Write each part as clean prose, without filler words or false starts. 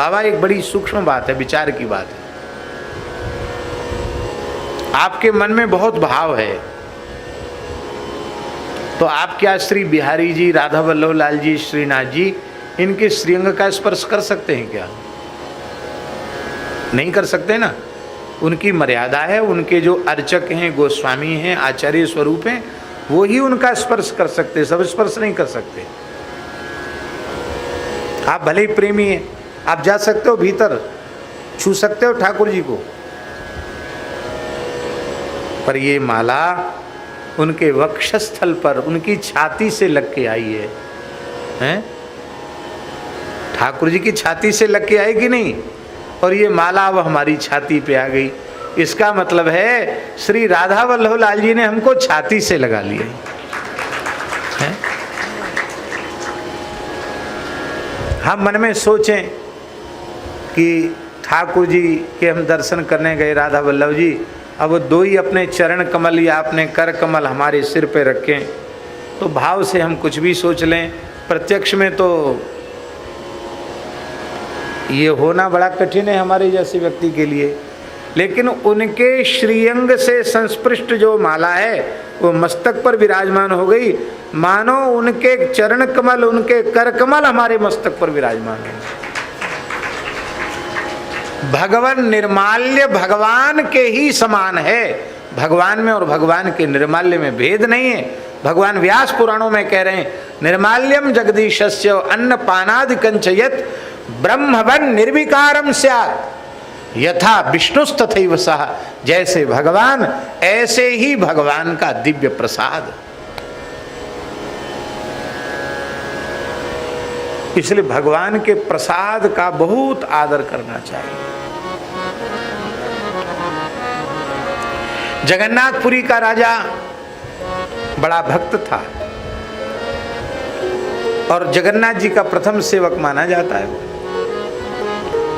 बाबा एक बड़ी सूक्ष्म बात है, विचार की बात है। आपके मन में बहुत भाव है, तो आप क्या श्री बिहारी जी, राधा वल्लभ लाल जी, श्रीनाथ जी, इनके श्रीअंग का स्पर्श कर सकते हैं क्या? नहीं कर सकते ना। उनकी मर्यादा है, उनके जो अर्चक हैं, गोस्वामी हैं, आचार्य स्वरूप हैं, वो ही उनका स्पर्श कर सकते, सब स्पर्श नहीं कर सकते। आप भले ही प्रेमी हैं, आप जा सकते हो भीतर, छू सकते हो ठाकुर जी को, पर ये माला उनके वक्षस्थल पर, उनकी छाती से लग के आई है, हैं? ठाकुर जी की छाती से लग के आएगी नहीं, और ये माला अब हमारी छाती पे आ गई। इसका मतलब है श्री राधा वल्लभ लाल जी ने हमको छाती से लगा लिया है। हम मन में सोचें कि ठाकुर जी के हम दर्शन करने गए, राधा वल्लभ जी, अब दो ही अपने चरण कमल या अपने कर कमल हमारे सिर पे रखें, तो भाव से हम कुछ भी सोच लें। प्रत्यक्ष में तो ये होना बड़ा कठिन है हमारे जैसे व्यक्ति के लिए, लेकिन उनके श्रीअंग से संस्पृष्ट जो माला है वो मस्तक पर विराजमान हो गई, मानो उनके चरण कमल, उनके कर कमल हमारे मस्तक पर विराजमान है। भगवान निर्माल्य भगवान के ही समान है, भगवान में और भगवान के निर्माल्य में भेद नहीं है। भगवान व्यास पुराणों में कह रहे हैं, निर्माल्यम जगदीशस्य अन्नपानादि कंचयत ब्रह्मवन निर्विकारम स्यात् यथा विष्णुस्तथैव सः। जैसे भगवान ऐसे ही भगवान का दिव्य प्रसाद। इसलिए भगवान के प्रसाद का बहुत आदर करना चाहिए। जगन्नाथपुरी का राजा बड़ा भक्त था और जगन्नाथ जी का प्रथम सेवक माना जाता है।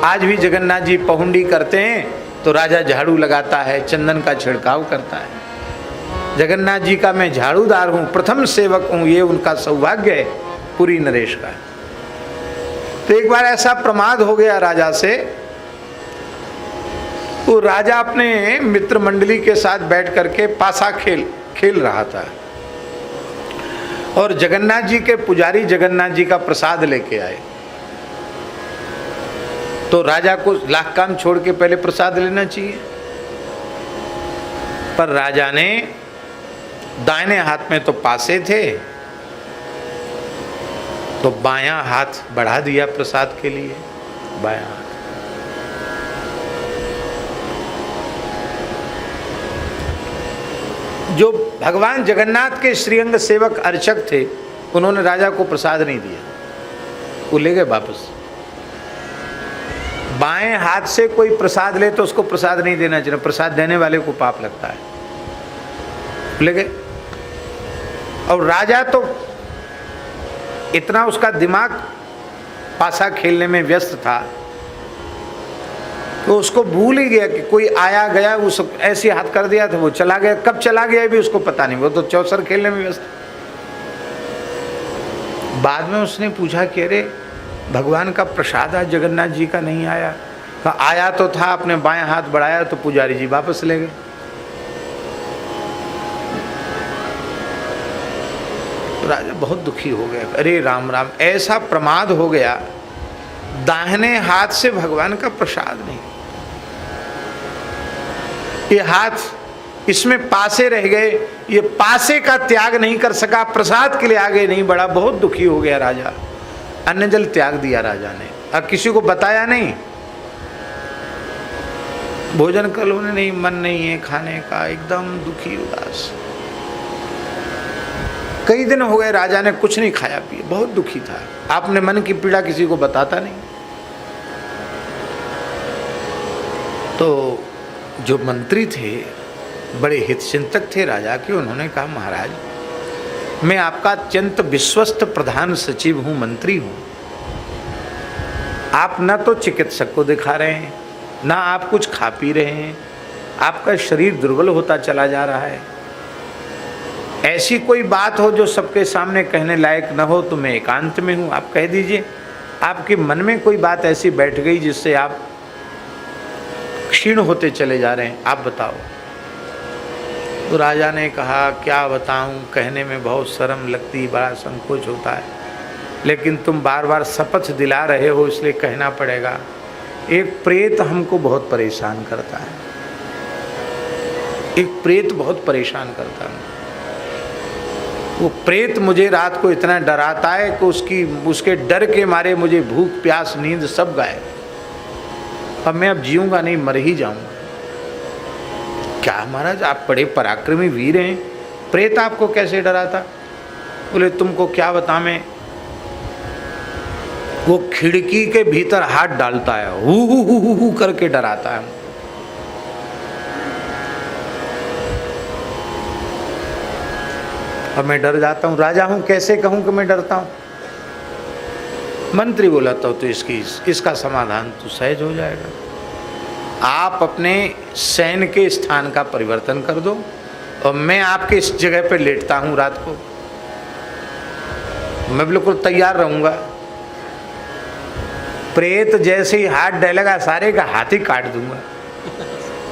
आज भी जगन्नाथ जी पहुंडी करते हैं तो राजा झाड़ू लगाता है, चंदन का छिड़काव करता है। जगन्नाथ जी का मैं झाड़ूदार हूं, प्रथम सेवक हूं, ये उनका सौभाग्य है पुरी नरेश का। तो एक बार ऐसा प्रमाद हो गया राजा से, तो राजा अपने मित्र मंडली के साथ बैठ करके पासा खेल रहा था और जगन्नाथ जी के पुजारी जगन्नाथ जी का प्रसाद लेके आए। तो राजा को लाख काम छोड़ के पहले प्रसाद लेना चाहिए, पर राजा ने दाहिने हाथ में तो पासे थे, तो बायां हाथ बढ़ा दिया प्रसाद के लिए, बायां हाथ। जो भगवान जगन्नाथ के श्रीअंग सेवक अर्चक थे, उन्होंने राजा को प्रसाद नहीं दिया, वो ले गए वापस। बाएं हाथ से कोई प्रसाद ले तो उसको प्रसाद नहीं देना चाहिए, प्रसाद देने वाले को पाप लगता है, ले गए। और राजा तो इतना उसका दिमाग पासा खेलने में व्यस्त था, तो उसको भूल ही गया कि कोई आया गया, वो सब ऐसे हाथ कर दिया था, वो चला गया। कब चला गया भी उसको पता नहीं, वो तो चौसर खेलने में व्यस्त। बाद में उसने पूछा कि अरे भगवान का प्रसाद आज जगन्नाथ जी का नहीं आया। कहा आया तो था, अपने बाएं हाथ बढ़ाया तो पुजारी जी वापस ले गए। तो राजा बहुत दुखी हो गया, अरे राम राम, ऐसा प्रमाद हो गया, दाहिने हाथ से भगवान का प्रसाद नहीं, ये हाथ इसमें पासे रह गए, ये पासे का त्याग नहीं कर सका, प्रसाद के लिए आगे नहीं बढ़ा। बहुत दुखी हो गया राजा, अन्न जल त्याग दिया राजा ने। अब किसी को बताया नहीं, भोजन करने नहीं, मन नहीं है खाने का, एकदम दुखी उदास। कई दिन हो गए राजा ने कुछ नहीं खाया पिया, बहुत दुखी था। आपने मन की पीड़ा किसी को बताता नहीं। तो जो मंत्री थे, बड़े हितचिंतक थे राजा के, उन्होंने कहा महाराज मैं आपका अत्यंत विश्वस्त प्रधान सचिव हूँ, मंत्री हूँ, आप न तो चिकित्सक को दिखा रहे हैं, ना आप कुछ खा पी रहे हैं, आपका शरीर दुर्बल होता चला जा रहा है। ऐसी कोई बात हो जो सबके सामने कहने लायक न हो तो मैं एकांत में हूँ, आप कह दीजिए। आपके मन में कोई बात ऐसी बैठ गई जिससे आप क्षीण होते चले जा रहे हैं, आप बताओ। तो राजा ने कहा क्या बताऊं, कहने में बहुत शर्म लगती, बड़ा संकोच होता है, लेकिन तुम बार बार शपथ दिला रहे हो इसलिए कहना पड़ेगा। एक प्रेत हमको बहुत परेशान करता है, एक प्रेत बहुत परेशान करता है। वो प्रेत मुझे रात को इतना डराता है कि उसके डर के मारे मुझे भूख प्यास नींद सब गायब। अब मैं अब जीऊंगा नहीं, मर ही जाऊंगा। क्या महाराज आप बड़े पराक्रमी वीर हैं, प्रेत आपको कैसे डराता? बोले तुमको क्या बता, मैं वो खिड़की के भीतर हाथ डालता है, हु करके डराता है। अब मैं डर जाता हूँ, राजा हूँ, कैसे कहूँ कि मैं डरता हूँ? मंत्री बोला तो इसका समाधान तो सहज हो जाएगा। आप अपने सैन्य के स्थान का परिवर्तन कर दो और मैं आपके इस जगह पर लेटता हूँ रात को, मैं बिल्कुल तैयार रहूँगा। प्रेत जैसे ही हाथ डालेगा सारे का हाथ ही काट दूंगा।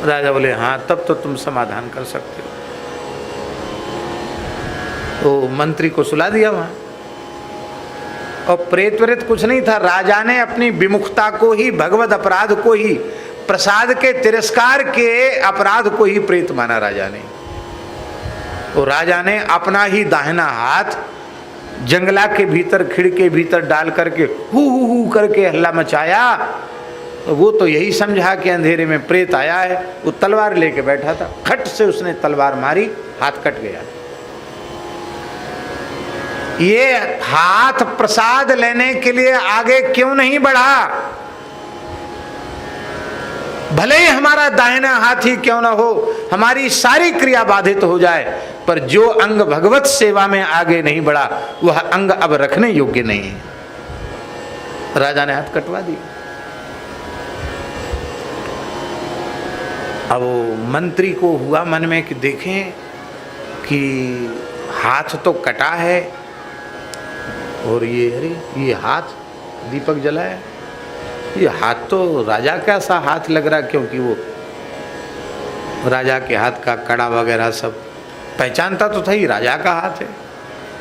राजा बोले हाँ तब तो तुम समाधान कर सकते हो। तो मंत्री को सुला दिया वहां, और प्रेत व्रेत कुछ नहीं था। राजा ने अपनी विमुखता को ही, भगवत अपराध को ही, प्रसाद के तिरस्कार के अपराध को ही प्रेत माना राजा ने। तो राजा ने अपना ही दाहिना हाथ जंगला के भीतर, खिड़की के भीतर डाल करके हु करके हल्ला मचाया। तो वो तो यही समझा कि अंधेरे में प्रेत आया है। वो तलवार लेके बैठा था, खट से उसने तलवार मारी, हाथ कट गया। ये हाथ प्रसाद लेने के लिए आगे क्यों नहीं बढ़ा? भले ही हमारा दाहिना हाथ ही क्यों ना हो, हमारी सारी क्रिया बाधित हो जाए, पर जो अंग भगवत सेवा में आगे नहीं बढ़ा वह अंग अब रखने योग्य नहीं है। राजा ने हाथ कटवा दिया। अब वो मंत्री को हुआ मन में कि देखें कि हाथ तो कटा है, और ये अरे ये हाथ दीपक जला है, ये हाथ तो राजा का सा हाथ लग रहा, क्योंकि वो राजा के हाथ का कड़ा वगैरह सब पहचानता तो था ही राजा का हाथ है।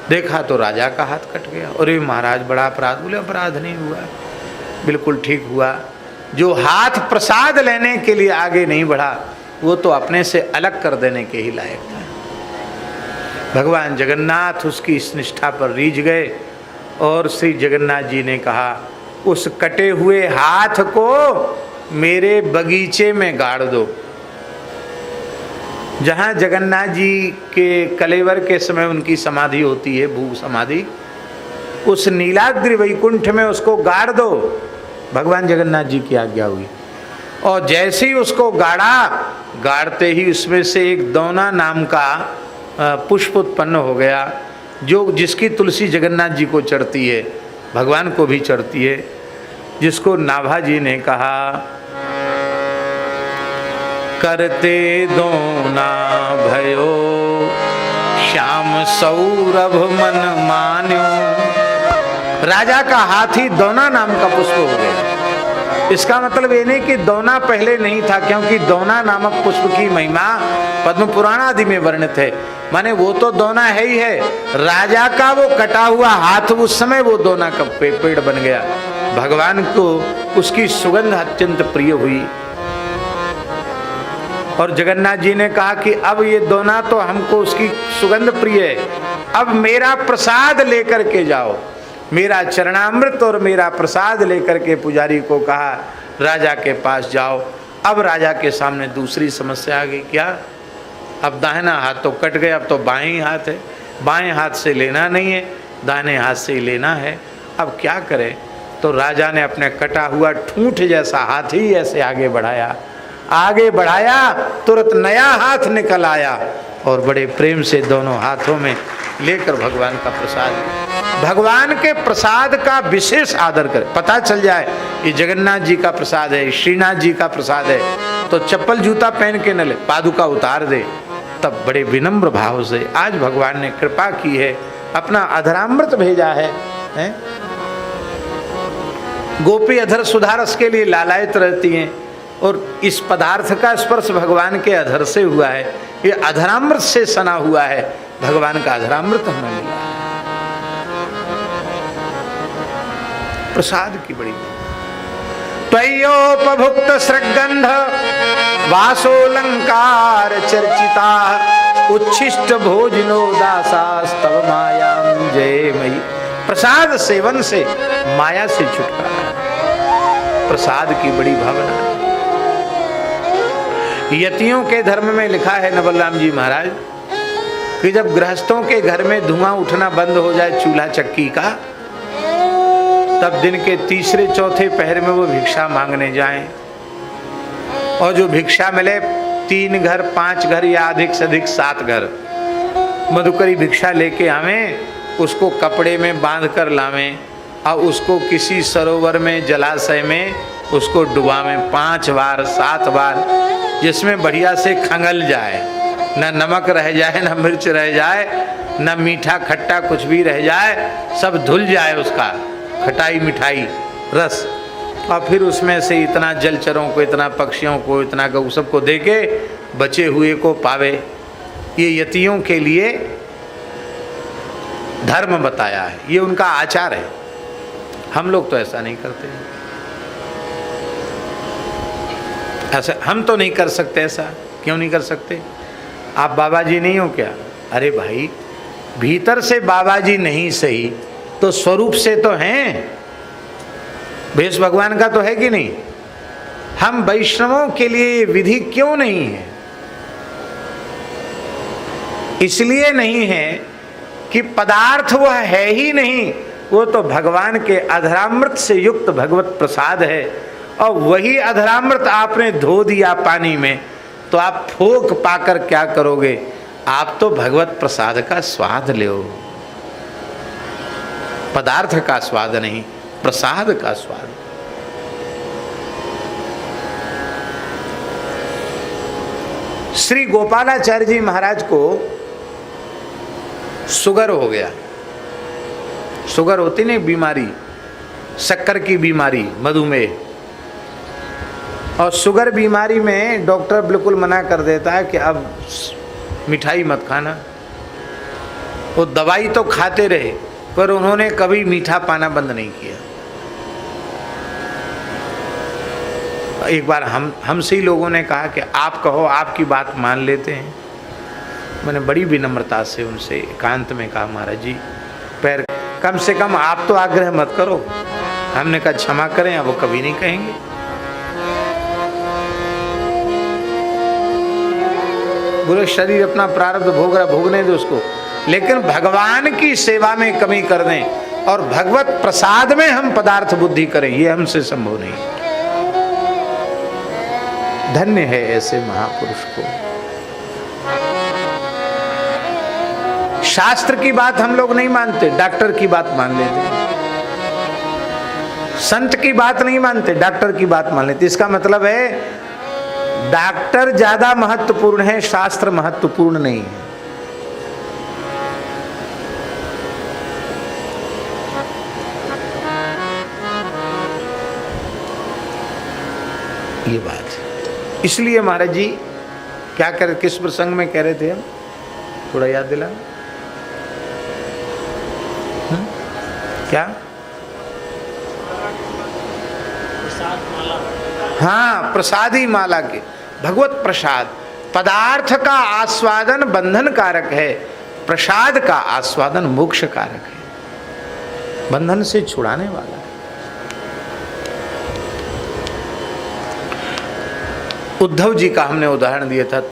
देखा तो राजा का हाथ कट गया। अरे महाराज बड़ा अपराध। बोले अपराध नहीं हुआ, बिल्कुल ठीक हुआ। जो हाथ प्रसाद लेने के लिए आगे नहीं बढ़ा वो तो अपने से अलग कर देने के ही लायक था। भगवान जगन्नाथ उसकी इस निष्ठा पर रीझ गए और श्री जगन्नाथ जी ने कहा उस कटे हुए हाथ को मेरे बगीचे में गाड़ दो। जहाँ जगन्नाथ जी के कलेवर के समय उनकी समाधि होती है, भू समाधि, उस नीलाद्रि वैकुंठ में उसको गाड़ दो। भगवान जगन्नाथ जी की आज्ञा हुई, और जैसे ही उसको गाड़ा, गाड़ते ही उसमें से एक दौना नाम का पुष्प उत्पन्न हो गया, जो जिसकी तुलसी जगन्नाथ जी को चढ़ती है, भगवान को भी चढ़ती है, जिसको नाभा जी ने कहा करते दोना भयो श्याम सौरभ मन मान्यो। राजा का हाथी दौना नाम का पुष्प हो गया। इसका मतलब ये नहीं कि दौना पहले नहीं था, क्योंकि दौना नामक पुष्प की महिमा पद्म पुराण आदि में वर्णित है। माने वो तो दौना है ही है, राजा का वो कटा हुआ हाथ उस समय वो दौना का पेड़ बन गया। भगवान को उसकी सुगंध अत्यंत प्रिय हुई, और जगन्नाथ जी ने कहा कि अब ये दौना तो हमको उसकी सुगंध प्रिय है, अब मेरा प्रसाद लेकर के जाओ, मेरा चरणामृत और मेरा प्रसाद लेकर के पुजारी को कहा राजा के पास जाओ। अब राजा के सामने दूसरी समस्या आ गई। क्या? अब दाहिना हाथ तो कट गया, अब तो बाएं हाथ है, बाएं हाथ से लेना नहीं है, दाहिने हाथ से ही लेना है। अब क्या करें? तो राजा ने अपने कटा हुआ ठूंठ जैसा हाथ ही ऐसे आगे बढ़ाया, आगे बढ़ाया, तुरंत नया हाथ निकल आया, और बड़े प्रेम से दोनों हाथों में लेकर भगवान का प्रसाद, भगवान के प्रसाद का विशेष आदर करें। पता चल जाए ये जगन्नाथ जी का प्रसाद है, श्रीनाथ जी का प्रसाद है, तो चप्पल जूता पहन के न ले, पादुका उतार दे। तब बड़े विनम्र भाव से आज भगवान ने कृपा की है, अपना अधरामृत भेजा है? गोपी अधर सुधारस के लिए लालायित रहती हैं, और इस पदार्थ का स्पर्श भगवान के अधर से हुआ है, ये अधरामृत से सना हुआ है, भगवान का अधरामृत हमें मिला है। प्रसाद की बड़ी त्वयोपभुक्त सृगंध वासोलंकार चर्चिता उच्छिष्ट भोजनो दासास्तव मायाम जय मई। प्रसाद सेवन से माया से छुटकारा है, प्रसाद की बड़ी भावना है। यतियों के धर्म में लिखा है नवलराम जी महाराज कि जब गृहस्थों के घर में धुआं उठना बंद हो जाए चूल्हा चक्की का, तब दिन के तीसरे चौथे पहर में वो भिक्षा मांगने जाएं, और जो भिक्षा मिले 3 घर 5 घर या अधिक से अधिक 7 घर मधुकरी भिक्षा लेके आवें, उसको कपड़े में बांध कर लावें और उसको किसी सरोवर में जलाशय में उसको डुबावें 5 बार 7 बार, जिसमें बढ़िया से खंगल जाए, न नमक रह जाए, न मिर्च रह जाए, न मीठा खट्टा कुछ भी रह जाए, सब धुल जाए उसका खटाई मिठाई रस, और फिर उसमें से इतना जलचरों को, इतना पक्षियों को, इतना गौ सबको दे के बचे हुए को पावे। ये यतियों के लिए धर्म बताया है, ये उनका आचार है। हम लोग तो ऐसा नहीं करते, ऐसा हम तो नहीं कर सकते। ऐसा क्यों नहीं कर सकते? आप बाबा जी नहीं हो क्या? अरे भाई, भीतर से बाबा जी नहीं सही तो स्वरूप से तो हैं, भेष भगवान का तो है कि नहीं? हम वैष्णवों के लिए विधि क्यों नहीं है? इसलिए नहीं है कि पदार्थ वह है ही नहीं, वो तो भगवान के अधरामृत से युक्त भगवत प्रसाद है, और वही अधरामृत आपने धो दिया पानी में, तो आप फोक पाकर क्या करोगे? आप तो भगवत प्रसाद का स्वाद लो, पदार्थ का स्वाद नहीं, प्रसाद का स्वाद। श्री गोपालाचार्य जी महाराज को शुगर हो गया। शुगर होती नहीं बीमारी, शक्कर की बीमारी, मधुमेह। और शुगर बीमारी में डॉक्टर बिल्कुल मना कर देता है कि अब मिठाई मत खाना। वो दवाई तो खाते रहे, पर उन्होंने कभी मीठा पाना बंद नहीं किया। एक बार हमसे ही लोगों ने कहा कि आप कहो, आपकी बात मान लेते हैं। मैंने बड़ी विनम्रता से उनसे एकांत में कहा, महाराज जी पैर कम से कम आप तो आग्रह मत करो। हमने कहा क्षमा करें, अब वो कभी नहीं कहेंगे। बोले शरीर अपना प्रारब्ध भोग रहा, भोगने दो उसको, लेकिन भगवान की सेवा में कमी कर दें और भगवत प्रसाद में हम पदार्थ बुद्धि करें, ये हमसे संभव नहीं। धन्य है ऐसे महापुरुष को। शास्त्र की बात हम लोग नहीं मानते, डॉक्टर की बात मान लेते हैं। संत की बात नहीं मानते, डॉक्टर की बात मान लेते। इसका मतलब है डॉक्टर ज्यादा महत्वपूर्ण है, शास्त्र महत्वपूर्ण नहीं है। ये बात इसलिए महाराज जी क्या कर, किस प्रसंग में कह रहे थे हम, थोड़ा याद दिला। क्या? हाँ, प्रसादी माला के भगवत प्रसाद। पदार्थ का आस्वादन बंधन कारक है, प्रसाद का आस्वादन मोक्ष कारक है, बंधन से छुड़ाने वाला है। उद्धव जी का हमने उदाहरण दिया था।